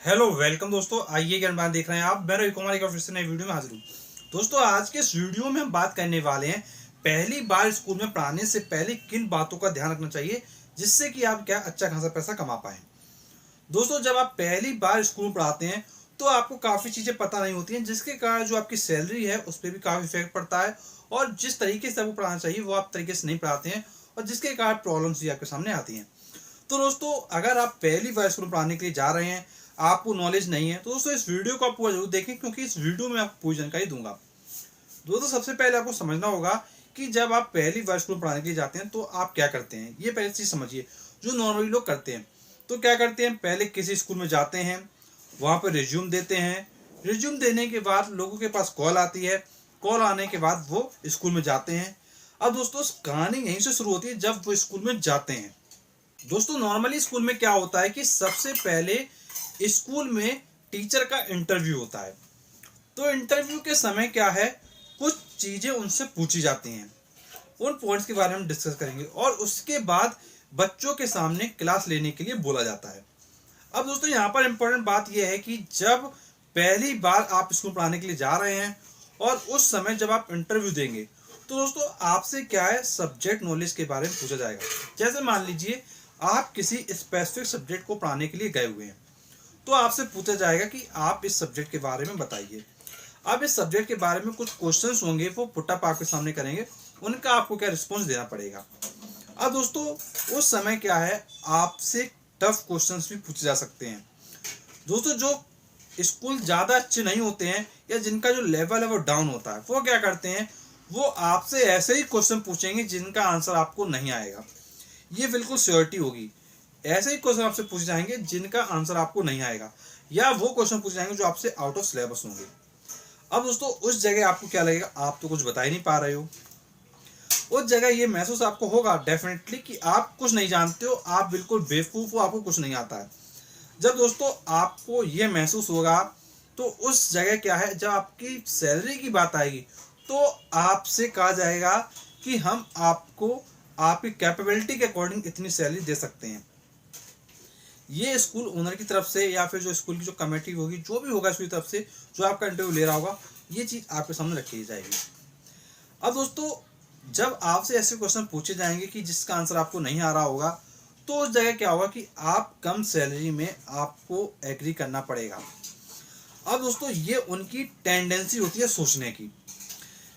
Hello welcome दोस्तों, आइए ज्ञान देख रहे हैं आप। मैं रवि कुमार एक और फिर से नई वीडियो में हाजिर हूँ। दोस्तों, आज के इस वीडियो में हम बात करने वाले हैं पहली बार स्कूल में पढ़ाने से पहले किन बातों का ध्यान रखना चाहिए जिससे कि आप क्या अच्छा खासा पैसा कमा पाएं। दोस्तों, जब आप पहली बार स्कूल में पढ़ाते हैं तो आपको काफ़ी चीज़ें पता नहीं होती हैं, जिसके कारण जो आपकी सैलरी है उस पर भी काफ़ी इफेक्ट पड़ता है और जिस तरीके से आपको पढ़ाना चाहिए वो आप तरीके से नहीं पढ़ाते हैं और जिसके कारण प्रॉब्लम्स भी आपके सामने आती हैं। तो दोस्तों, अगर आप पहली बार स्कूल में पढ़ाने के लिए जा रहे हैं, आपको नॉलेज नहीं है, तो दोस्तों इस वीडियो को आप पूरा जरूर देखें, क्योंकि इस वीडियो में आपको पूरी जानकारी दूंगा। दोस्तों, सबसे पहले आपको समझना होगा कि जब आप पहली बार स्कूल में पढ़ाने के लिए जाते हैं तो आप क्या करते हैं। ये पहली चीज़ समझिए जो नॉर्मली लोग करते हैं। तो क्या करते हैं, पहले किसी स्कूल में जाते हैं, वहाँ पर रिज्यूम देते हैं। रिज्यूम देने के बाद लोगों के पास कॉल आती है, कॉल आने के बाद वो स्कूल में जाते हैं। अब दोस्तों, कहानी यहीं से शुरू होती है जब वो स्कूल में जाते हैं। दोस्तों, नॉर्मली स्कूल में क्या होता है कि सबसे पहले स्कूल में टीचर का इंटरव्यू होता है। तो इंटरव्यू के समय क्या है, कुछ चीज़ें उनसे पूछी जाती हैं, उन पॉइंट्स के बारे में डिस्कस करेंगे और उसके बाद बच्चों के सामने क्लास लेने के लिए बोला जाता है। अब दोस्तों, यहाँ पर इम्पोर्टेंट बात यह है कि जब पहली बार आप स्कूल पढ़ाने के लिए जा रहे हैं और उस समय जब आप इंटरव्यू देंगे तो दोस्तों आपसे क्या है, सब्जेक्ट नॉलेज के बारे में पूछा जाएगा। जैसे मान लीजिए आप किसी स्पेसिफिक सब्जेक्ट को पढ़ाने के लिए गए हुए हैं, तो आपसे पूछा जाएगा कि आप इस सब्जेक्ट के बारे में बताइए। अब इस सब्जेक्ट के बारे में कुछ क्वेश्चंस होंगे, वो पुटअप आपके सामने करेंगे, उनका आपको क्या रिस्पॉन्स देना पड़ेगा। अब दोस्तों, उस समय क्या है, आपसे टफ क्वेश्चंस भी पूछे जा सकते हैं। दोस्तों, जो स्कूल ज़्यादा अच्छे नहीं होते हैं या जिनका जो लेवल है वो डाउन होता है, वो क्या करते हैं, वो आपसे ऐसे ही क्वेश्चन पूछेंगे जिनका आंसर आपको नहीं आएगा। ये बिल्कुल श्योरिटी होगी। ऐसे ही क्वेश्चन आपसे पूछे जाएंगे जिनका आंसर आपको नहीं आएगा, या वो क्वेश्चन पूछे जाएंगे जो आपसे आउट ऑफ सिलेबस होंगे। अब दोस्तों, उस जगह आपको क्या लगेगा, आप तो कुछ बता ही नहीं पा रहे हो। उस जगह ये महसूस आपको होगा डेफिनेटली कि आप कुछ नहीं जानते हो, आप बिल्कुल बेवकूफ़ हो, आपको कुछ नहीं आता है। जब दोस्तों आपको ये महसूस होगा तो उस जगह क्या है, जब आपकी सैलरी की बात आएगी तो आपसे कहा जाएगा कि हम आपको आपकी कैपेबिलिटी के अकॉर्डिंग इतनी सैलरी दे सकते हैं। ये स्कूल ओनर की तरफ से या फिर जो स्कूल की जो कमेटी होगी, जो भी होगा उसकी तरफ से, जो आपका इंटरव्यू ले रहा होगा, ये चीज़ आपके सामने रखी जाएगी। अब दोस्तों, जब आपसे ऐसे क्वेश्चन पूछे जाएंगे कि जिसका आंसर आपको नहीं आ रहा होगा, तो उस जगह क्या होगा कि आप कम सैलरी में आपको एग्री करना पड़ेगा। अब दोस्तों, ये उनकी टेंडेंसी होती है सोचने की।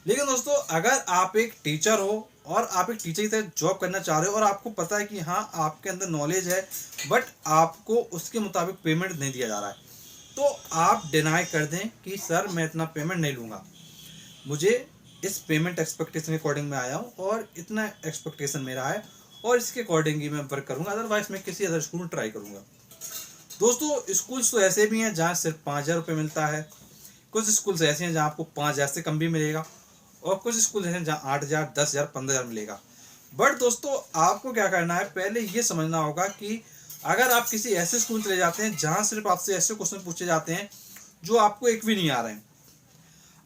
लेकिन दोस्तों, अगर आप एक टीचर हो और आप एक टीचर की तरह जॉब करना चाह रहे हो और आपको पता है कि हाँ आपके अंदर नॉलेज है, बट आपको उसके मुताबिक पेमेंट नहीं दिया जा रहा है, तो आप डिनाई कर दें कि सर मैं इतना पेमेंट नहीं लूँगा, मुझे इस पेमेंट एक्सपेक्टेशन के अकॉर्डिंग मैं आया हूँ और इतना एक्सपेक्टेशन मेरा है और इसके अकॉर्डिंग ही मैं वर्क करूँगा, अदरवाइज मैं किसी अदर स्कूल में ट्राई करूँगा। दोस्तों, स्कूल्स तो ऐसे भी हैं जहाँ सिर्फ 5,000 रुपये मिलता है, कुछ स्कूल्स ऐसे हैं जहाँ आपको 5,000 से कम भी मिलेगा और कुछ स्कूल हैं जहाँ 8,000, 10,000, 15,000 मिलेगा। बट दोस्तों, आपको क्या करना है, पहले ये समझना होगा कि अगर आप किसी ऐसे स्कूल में चले जाते हैं जहाँ सिर्फ आपसे ऐसे क्वेश्चन पूछे जाते हैं जो आपको एक भी नहीं आ रहे हैं।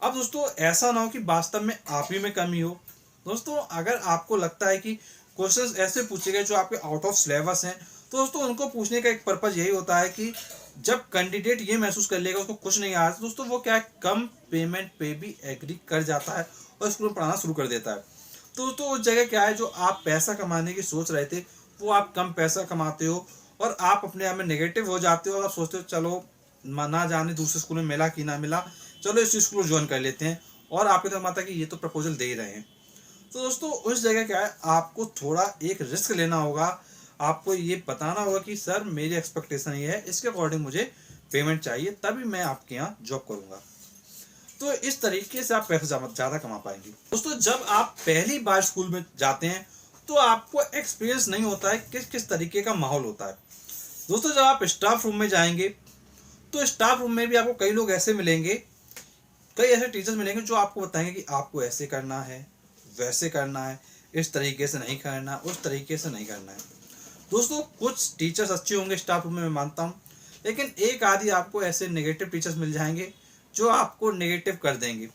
अब दोस्तों, ऐसा ना हो कि वास्तव में आप ही में कमी हो। दोस्तों, अगर आपको लगता है कि क्वेश्चंस ऐसे पूछे गए जो आपके आउट ऑफ सिलेबस हैं, तो दोस्तों उनको पूछने का एक पर्पज़ यही होता है कि जब कैंडिडेट ये महसूस कर लेगा उसको कुछ नहीं आ रहा, तो दोस्तों वो क्या है, कम पेमेंट पे भी एग्री कर जाता है और स्कूल में पढ़ाना शुरू कर देता है। तो दोस्तों, उस जगह क्या है, जो आप पैसा कमाने की सोच रहे थे वो आप कम पैसा कमाते हो और आप अपने आप में नेगेटिव हो जाते हो और आप सोचते हो चलो ना जाने दूसरे स्कूल में मिला कि ना मिला, चलो इस स्कूल को ज्वाइन कर लेते हैं, और आपकी तरफ आता है कि ये तो प्रपोजल दे ही रहे हैं। तो दोस्तों, उस जगह क्या है, आपको थोड़ा एक रिस्क लेना होगा। आपको ये बताना होगा कि सर मेरी एक्सपेक्टेशन ये है, इसके अकॉर्डिंग मुझे पेमेंट चाहिए, तभी मैं आपके यहाँ जॉब करूँगा। तो इस तरीके से आप पैसा ज़्यादा कमा पाएंगे। दोस्तों, जब आप पहली बार स्कूल में जाते हैं तो आपको एक्सपीरियंस नहीं होता है किस किस तरीके का माहौल होता है। दोस्तों, जब आप स्टाफ रूम में जाएंगे तो स्टाफ रूम में भी आपको कई लोग ऐसे मिलेंगे, कई ऐसे टीचर्स मिलेंगे जो आपको बताएंगे कि आपको ऐसे करना है, वैसे करना है, इस तरीके से नहीं करना, उस तरीके से नहीं करना है। दोस्तों, कुछ टीचर्स अच्छे होंगे स्टाफ रूम में, मैं मानता हूँ, लेकिन एक आधी आपको ऐसे नेगेटिव टीचर्स मिल जाएंगे जो आपको नेगेटिव कर देंगे।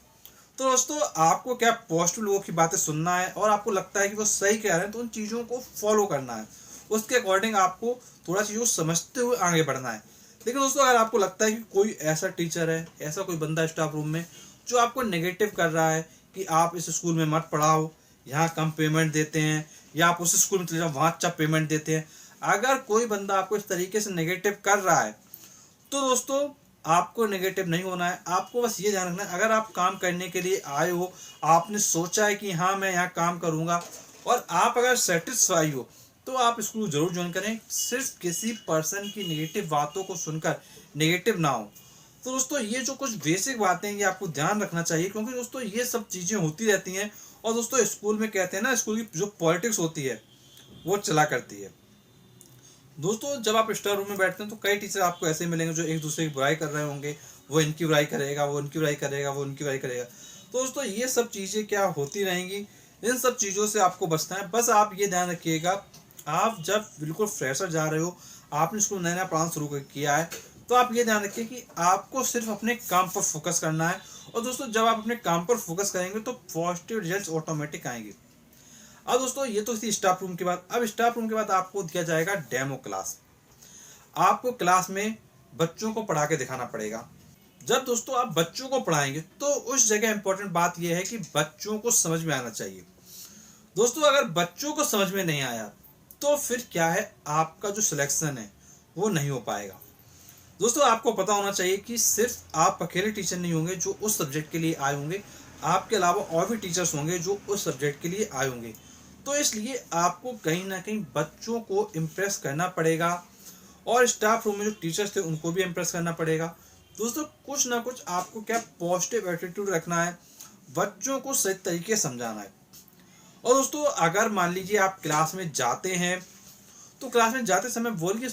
तो दोस्तों, आपको क्या पॉजिटिव लोगों की बातें सुनना है और आपको लगता है कि वो सही कह रहे हैं तो उन चीज़ों को फॉलो करना है, उसके अकॉर्डिंग आपको थोड़ा चीज़ों को समझते हुए आगे बढ़ना है। लेकिन दोस्तों अगर आपको लगता है कि कोई ऐसा टीचर है, ऐसा कोई बंदा स्टाफ रूम में जो आपको नेगेटिव कर रहा है कि आप इस स्कूल में मत पढ़ाओ, यहाँ कम पेमेंट देते हैं, या आप उस स्कूल में चले जाओ वहाँ अच्छा पेमेंट देते हैं, अगर कोई बंदा आपको इस तरीके से नेगेटिव कर रहा है तो दोस्तों आपको नेगेटिव नहीं होना है। आपको बस ये ध्यान रखना है, अगर आप काम करने के लिए आए हो, आपने सोचा है कि हाँ मैं यहाँ काम करूँगा, और आप अगर सेटिस्फाई हो तो आप स्कूल जरूर ज्वाइन करें। सिर्फ किसी पर्सन की नेगेटिव बातों को सुनकर नेगेटिव ना हो। तो दोस्तों ये जो कुछ बेसिक बातें हैं ये आपको ध्यान रखना चाहिए, क्योंकि दोस्तों ये सब चीज़ें होती रहती हैं। और दोस्तों स्कूल में कहते हैं ना, स्कूल की जो पॉलिटिक्स होती है वो चला करती है। दोस्तों जब आप स्टाफ रूम में बैठते हैं तो कई टीचर आपको ऐसे मिलेंगे जो एक दूसरे की बुराई कर रहे होंगे, वो इनकी बुराई करेगा, वो उनकी बुराई करेगा, वो उनकी बुराई करेगा। तो दोस्तों ये सब चीज़ें क्या होती रहेंगी, इन सब चीज़ों से आपको बचना है। बस आप ये ध्यान रखिएगा, आप जब बिल्कुल फ्रेशर जा रहे हो, आपने स्कूल नया नया पढ़ाना शुरू किया है, तो आप ये ध्यान रखिए कि आपको सिर्फ अपने काम पर फोकस करना है। और दोस्तों जब आप अपने काम पर फोकस करेंगे तो पॉजिटिव रिजल्ट्स ऑटोमेटिक आएंगे। अब दोस्तों ये तो थी स्टाफ रूम के बाद। अब स्टाफ रूम के बाद आपको दिया जाएगा डेमो क्लास। आपको क्लास में बच्चों को पढ़ा के दिखाना पड़ेगा। जब दोस्तों आप बच्चों को पढ़ाएंगे तो उस जगह इंपॉर्टेंट बात यह है कि बच्चों को समझ में आना चाहिए। दोस्तों अगर बच्चों को समझ में नहीं आया तो फिर क्या है, आपका जो सिलेक्शन है वो नहीं हो पाएगा। दोस्तों आपको पता होना चाहिए कि सिर्फ आप अकेले टीचर नहीं होंगे जो उस सब्जेक्ट के लिए आए होंगे, आपके अलावा और भी टीचर्स होंगे जो उस सब्जेक्ट के लिए आए होंगे। तो इसलिए आपको कहीं ना कहीं बच्चों को इम्प्रेस करना पड़ेगा, और स्टाफ रूम में जो टीचर्स थे उनको भी इम्प्रेस करना पड़ेगा। दोस्तों कुछ ना कुछ आपको क्या पॉजिटिव एटीट्यूड रखना है, बच्चों को सही तरीके से समझाना है। और दोस्तों अगर मान लीजिए आप क्लास में जाते हैं तो क्लास में जाते समय बोलिए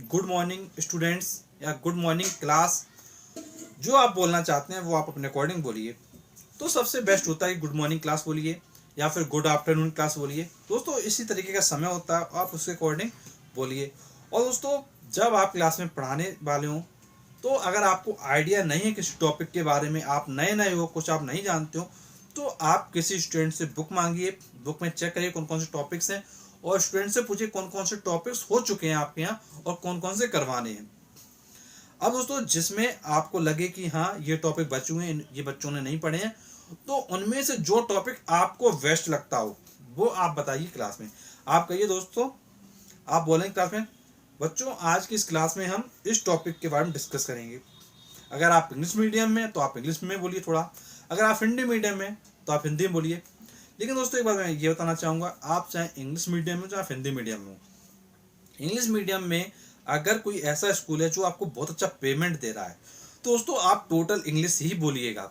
गुड मॉर्निंग स्टूडेंट्स या गुड मॉर्निंग क्लास। जो आप बोलना चाहते हैं वो आप अपने अकॉर्डिंग बोलिए। तो सबसे बेस्ट होता है गुड मॉर्निंग क्लास बोलिए या फिर गुड आफ्टरनून क्लास बोलिए। दोस्तों इसी तरीके का समय होता है, आप उसके अकॉर्डिंग बोलिए। और दोस्तों जब आप क्लास में पढ़ाने वाले हों तो अगर आपको आइडिया नहीं है किसी टॉपिक के बारे में, आप नए नए हो, कुछ आप नहीं जानते हो, तो आप किसी स्टूडेंट से बुक मांगिए, बुक में चेक करिए कौन कौन से टॉपिक्स हैं, और स्टूडेंट से पूछिए कौन कौन से टॉपिक्स हो चुके हैं आपके यहाँ और कौन कौन से करवाने हैं। अब दोस्तों जिसमें आपको लगे कि हाँ ये टॉपिक बचे हुए हैं, ये बच्चों ने नहीं पढ़े हैं, तो उनमें से जो टॉपिक आपको बेस्ट लगता हो वो आप बताइए क्लास में। आप कहिए दोस्तों, आप बोलेंगे क्लास में, बच्चों आज की इस क्लास में हम इस टॉपिक के बारे में डिस्कस करेंगे। अगर आप इंग्लिश मीडियम में तो आप इंग्लिश में बोलिए थोड़ा, अगर आप हिंदी मीडियम में तो आप हिंदी में बोलिए। लेकिन दोस्तों एक बार मैं ये बताना चाहूँगा, आप चाहे इंग्लिश मीडियम में चाहे हिंदी मीडियम में हो, इंग्लिश मीडियम में अगर कोई ऐसा स्कूल है जो आपको बहुत अच्छा पेमेंट दे रहा है तो दोस्तों आप टोटल इंग्लिश ही बोलिएगा।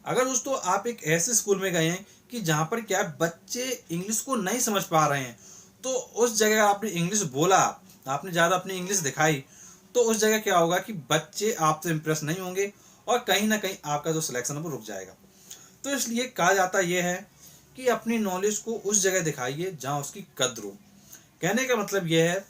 अगर दोस्तों आप एक ऐसे स्कूल में गए हैं कि जहाँ पर क्या बच्चे इंग्लिश को नहीं समझ पा रहे हैं, तो उस जगह आपने इंग्लिश बोला, आपने ज़्यादा अपनी इंग्लिश दिखाई, तो उस जगह क्या होगा कि बच्चे आपसे इम्प्रेस नहीं होंगे और कहीं ना कहीं आपका जो सिलेक्शन है वो रुक जाएगा। तो इसलिए कहा जाता यह है कि अपनी नॉलेज को उस जगह दिखाइए जहाँ उसकी कद्र हो। कहने का मतलब यह है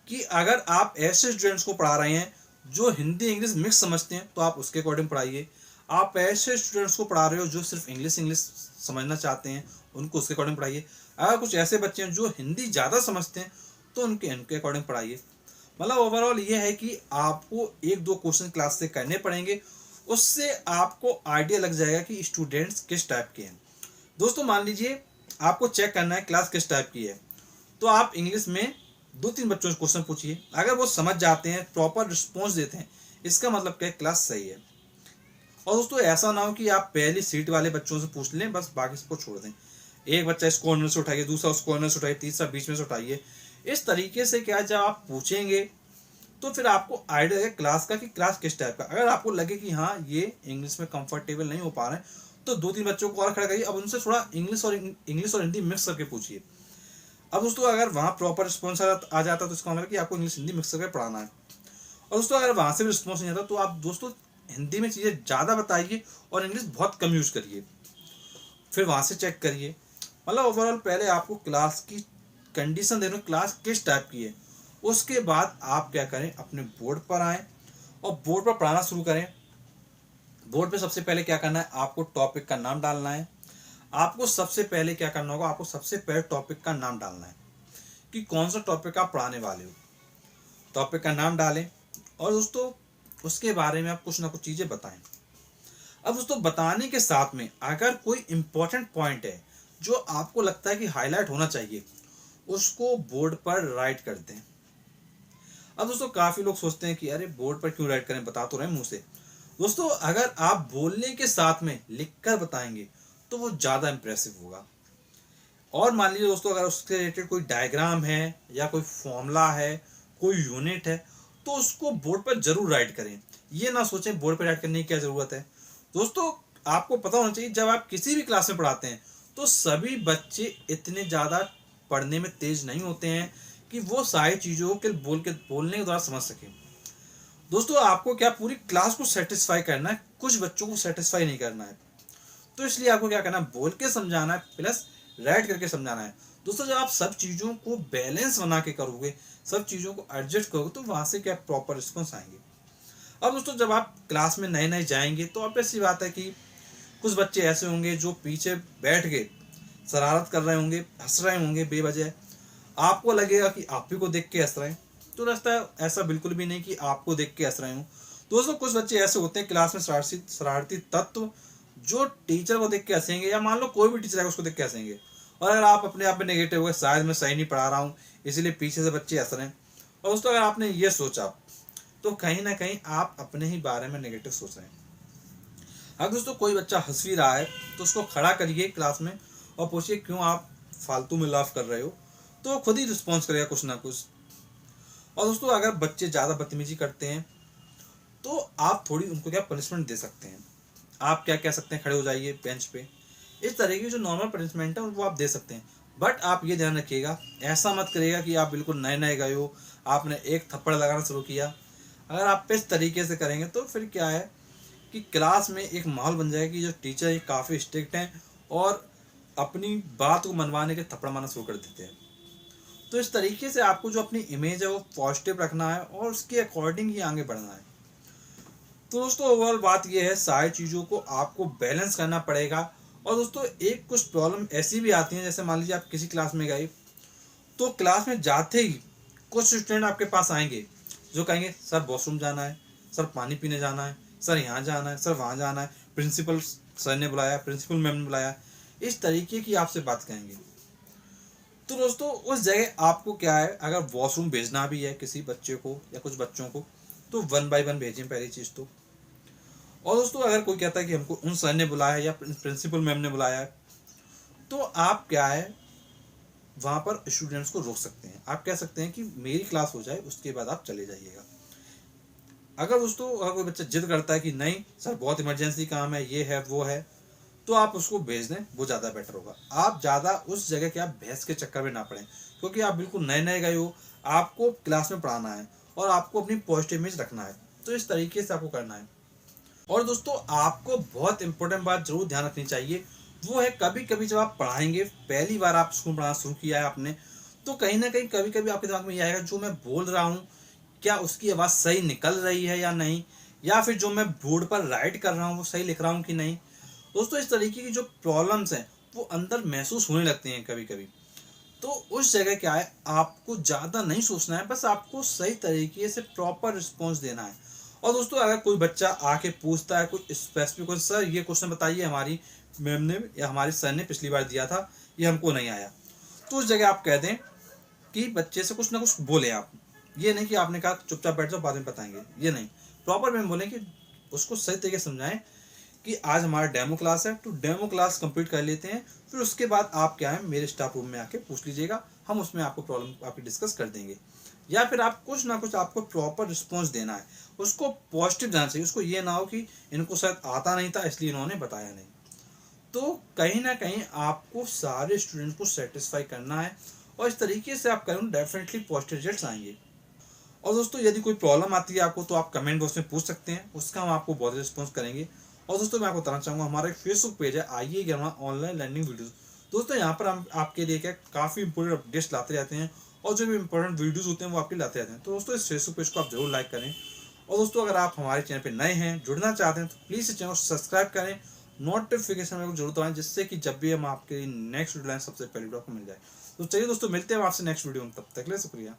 कि अगर आप ऐसे स्टूडेंट्स को पढ़ा रहे हैं जो हिंदी इंग्लिश मिक्स समझते हैं तो आप उसके अकॉर्डिंग पढ़ाइए। आप ऐसे स्टूडेंट्स को पढ़ा रहे हो जो सिर्फ इंग्लिश समझना चाहते हैं, उनको उसके अकॉर्डिंग पढ़ाइए। अगर कुछ ऐसे बच्चे हैं जो हिंदी ज़्यादा समझते हैं तो उनके अकॉर्डिंग पढ़ाइए। मतलब ओवरऑल ये है कि आपको एक दो क्वेश्चन क्लास से करने पड़ेंगे, उससे आपको आइडिया लग जाएगा कि स्टूडेंट्स किस टाइप के हैं। दोस्तों मान लीजिए आपको चेक करना है क्लास किस टाइप की है, तो आप इंग्लिश में दो तीन बच्चों से क्वेश्चन पूछिए, अगर वो समझ जाते हैं, प्रॉपर रिस्पॉन्स देते हैं, इसका मतलब क्या क्लास सही है। और दोस्तों ऐसा ना हो कि आप पहली सीट वाले बच्चों से पूछ लें बस, बाकी सबको छोड़ दें। एक बच्चा इस कॉर्नर से उठाइए, दूसरा उस कॉर्नर से उठाइए, तीसरा बीच में से उठाइए। इस तरीके से क्या जब आप पूछेंगे तो फिर आपको आइडिया लगेगा क्लास का कि क्लास किस टाइप का। अगर आपको लगे कि हाँ ये इंग्लिश में कंफर्टेबल नहीं हो पा रहे हैं तो दो तीन बच्चों को और खड़ा करिए, अब उनसे थोड़ा इंग्लिश और हिंदी मिक्स करके पूछिए। अब दोस्तों अगर वहाँ प्रॉपर रिस्पॉन्स आ जाता तो इसका मतलब कि आपको इंग्लिश हिंदी मिक्स करके पढ़ाना है। और दोस्तों अगर वहाँ से भी रिस्पॉन्स नहीं आता तो आप दोस्तों हिंदी में चीज़ें ज़्यादा बताइए और इंग्लिश बहुत कम यूज़ करिए, फिर वहाँ से चेक करिए। मतलब ओवरऑल पहले आपको क्लास की कंडीशन देना, क्लास किस टाइप की है, उसके बाद आप क्या करें, अपने बोर्ड पर आएँ और बोर्ड पर पढ़ाना शुरू करें। बोर्ड पे सबसे पहले क्या करना है, आपको टॉपिक का नाम डालना है। आपको सबसे पहले क्या करना होगा, आपको सबसे पहले टॉपिक का नाम डालना है कि कौन सा टॉपिक आप पढ़ाने वाले हो। टॉपिक का नाम डालें और दोस्तों उसके बारे में आप कुछ ना कुछ चीज़ें बताएं। अब दोस्तों बताने के साथ में अगर कोई इम्पोर्टेंट पॉइंट है जो आपको लगता है कि हाईलाइट होना चाहिए, उसको बोर्ड पर राइट कर दें। अब दोस्तों काफ़ी लोग सोचते हैं कि अरे बोर्ड पर क्यों राइट करें, बता तो रहे मुंह से। दोस्तों अगर आप बोलने के साथ में लिखकर बताएंगे तो वो ज़्यादा इंप्रेसिव होगा। और मान लीजिए दोस्तों अगर उसके रिलेटेड कोई डायग्राम है या कोई फॉर्मूला है, कोई यूनिट है, तो उसको बोर्ड पर जरूर राइट करें। ये ना सोचें बोर्ड पर राइट करने की क्या ज़रूरत है। दोस्तों आपको पता होना चाहिए जब आप किसी भी क्लास में पढ़ाते हैं तो सभी बच्चे इतने ज़्यादा पढ़ने में तेज नहीं होते हैं कि वो सारी चीज़ों के बोलने के द्वारा समझ सकें। दोस्तों आपको क्या पूरी क्लास को सेटिस्फाई करना है, कुछ बच्चों को सेटिस्फाई नहीं करना है। तो इसलिए आपको क्या करना है, बोल के समझाना है प्लस राइट करके समझाना है। दोस्तों जब आप सब चीज़ों को बैलेंस बना के करोगे, सब चीज़ों को एडजस्ट करोगे, तो वहाँ से क्या प्रॉपर रिस्पॉन्स आएंगे। अब दोस्तों जब आप क्लास में नए नए जाएंगे तो अब ऐसी बात है कि कुछ बच्चे ऐसे होंगे जो पीछे बैठ के शरारत कर रहे होंगे, हंस रहे होंगे बेवजह। आपको लगेगा कि आप ही को देख के हंस रहे हैं, तो रास्ता ऐसा बिल्कुल भी नहीं कि आपको देख के हंस रहे हो। दोस्तों कुछ बच्चे ऐसे होते हैं क्लास में शरारती तत्व, जो टीचर को देख के हंसेंगे या मान लो कोई भी टीचर है उसको देख के हंसेंगे। और अगर आप अपने आप में नेगेटिव हो गए, शायद मैं सही नहीं पढ़ा रहा हूँ इसीलिए पीछे से बच्चे हंस रहे हैं, और दोस्तों अगर आपने ये सोचा तो कहीं ना कहीं आप अपने ही बारे में नेगेटिव सोच रहे हैं। अगर दोस्तों कोई बच्चा हंस भी रहा है तो उसको खड़ा करिए क्लास में और पूछिए क्यों आप फालतू में लाफ कर रहे हो, तो खुद ही रिस्पॉन्स करेगा कुछ ना कुछ। और दोस्तों अगर बच्चे ज़्यादा बदतमीजी करते हैं तो आप थोड़ी उनको क्या पनिशमेंट दे सकते हैं। आप क्या कह सकते हैं, खड़े हो जाइए बेंच पे, इस तरह की जो नॉर्मल पनिशमेंट है वो आप दे सकते हैं। बट आप ये ध्यान रखिएगा, ऐसा मत करिएगा कि आप बिल्कुल नए नए गए हो, आपने एक थप्पड़ लगाना शुरू किया। अगर आप इस तरीके से करेंगे तो फिर क्या है कि क्लास में एक माहौल बन जाएगा कि जो टीचर है काफ़ी स्ट्रिक्ट हैं और अपनी बात को मनवाने के थप्पड़ मारना शुरू कर देते हैं। तो इस तरीके से आपको जो अपनी इमेज है वो पॉजिटिव रखना है और उसके अकॉर्डिंग ही आगे बढ़ना है। तो दोस्तों ओवरऑल बात ये है, सारी चीज़ों को आपको बैलेंस करना पड़ेगा। और दोस्तों एक कुछ प्रॉब्लम ऐसी भी आती हैं, जैसे मान लीजिए आप किसी क्लास में गए तो क्लास में जाते ही कुछ स्टूडेंट आपके पास आएंगे जो कहेंगे सर वॉशरूम जाना है, सर पानी पीने जाना है, सर यहाँ जाना है, सर वहाँ जाना है, प्रिंसिपल सर ने बुलाया, प्रिंसिपल मैम ने बुलाया, इस तरीके की आपसे बात कहेंगे। तो दोस्तों उस जगह आपको क्या है, अगर वॉशरूम भेजना भी है किसी बच्चे को या कुछ बच्चों को तो 1 बाय 1 भेजें पहली चीज़ तो। और दोस्तों अगर कोई कहता है कि हमको उन सर ने बुलाया है या प्रिंसिपल मैम ने बुलाया है, तो आप क्या है वहाँ पर स्टूडेंट्स को रोक सकते हैं। आप कह सकते हैं कि मेरी क्लास हो जाए उसके बाद आप चले जाइएगा। अगर दोस्तों अगर कोई बच्चा जिद करता है कि नहीं सर बहुत इमरजेंसी काम है, ये है वो है, तो आप उसको भेज दें, वो ज़्यादा बेटर होगा। आप ज़्यादा उस जगह के आप बहस के चक्कर में ना पड़ें, क्योंकि आप बिल्कुल नए नए गए हो, आपको क्लास में पढ़ाना है और आपको अपनी पॉजिटिव इमेज रखना है, तो इस तरीके से आपको करना है। और दोस्तों आपको बहुत इंपॉर्टेंट बात जरूर ध्यान रखनी चाहिए, वो है कभी कभी जब आप पढ़ाएंगे, पहली बार आप स्कूल पढ़ाना शुरू किया है आपने, तो कहीं ना कहीं कभी कभी आपके दिमाग में यह आएगा जो मैं बोल रहा हूँ क्या उसकी आवाज़ सही निकल रही है या नहीं, या फिर जो मैं बोर्ड पर राइट कर रहा हूँ वो सही लिख रहा हूँ कि नहीं। दोस्तों इस तरीके की जो प्रॉब्लम्स हैं वो अंदर महसूस होने लगती हैं कभी कभी। तो उस जगह क्या है, आपको ज़्यादा नहीं सोचना है, बस आपको सही तरीके से प्रॉपर रिस्पॉन्स देना है। और दोस्तों अगर कोई बच्चा आके पूछता है कुछ स्पेसिफिक क्वेश्चन, सर ये क्वेश्चन बताइए, हमारी मैम ने या हमारे सर ने पिछली बार दिया था, ये हमको नहीं आया, तो उस जगह आप कह दें कि बच्चे से कुछ ना कुछ बोले आप। ये नहीं कि आपने कहा चुपचाप बैठ जाओ बाद में बताएंगे, ये नहीं, प्रॉपर में बोलें कि उसको सही तरीके से समझाएं कि आज हमारा डेमो क्लास है, तो डेमो क्लास कंप्लीट कर लेते हैं, फिर उसके बाद आप क्या है मेरे स्टाफ रूम में आके पूछ लीजिएगा, हम उसमें आपको प्रॉब्लम आपकी डिस्कस कर देंगे। या फिर आप कुछ ना कुछ आपको प्रॉपर रिस्पॉन्स देना है, उसको पॉजिटिव जाना चाहिए, उसको ये ना हो कि इनको शायद आता नहीं था इसलिए इन्होंने बताया नहीं। तो कहीं ना कहीं आपको सारे स्टूडेंट्स को सेटिस्फाई करना है, और इस तरीके से आप करेंगे डेफिनेटली पॉजिटिव रिजल्ट्स आएंगे। और दोस्तों यदि कोई प्रॉब्लम आती है आपको तो आप कमेंट बॉक्स में पूछ सकते हैं, उसका हम आपको बहुत रिस्पॉन्स करेंगे। और दोस्तों मैं आपको बताना चाहूँगा हमारा एक फेसबुक पेज है, आइए ज्ञान ऑनलाइन लर्निंग वीडियोस। दोस्तों यहाँ पर हम आपके लिए क्या काफ़ी इंपॉर्टेंट अपडेट्स लाते रहते हैं, और जो भी इंपॉर्टेंट वीडियोस होते हैं वो आपके लाते रहते हैं। तो दोस्तों इस फेसबुक पेज को आप जरूर लाइक करें। और दोस्तों अगर आप हमारे चैनल पर नए हैं, जुड़ना चाहते हैं, तो प्लीज़ इस चैनल को सब्सक्राइब करें, नोटिफिकेशन में जरूर दबाएं, जिससे कि जब भी हम आपके नेक्स्ट वीडियो लाएं सबसे पहले आपको मिल जाए। तो चलिए दोस्तों मिलते हैं आपसे नेक्स्ट वीडियो में, तब तक के लिए शुक्रिया।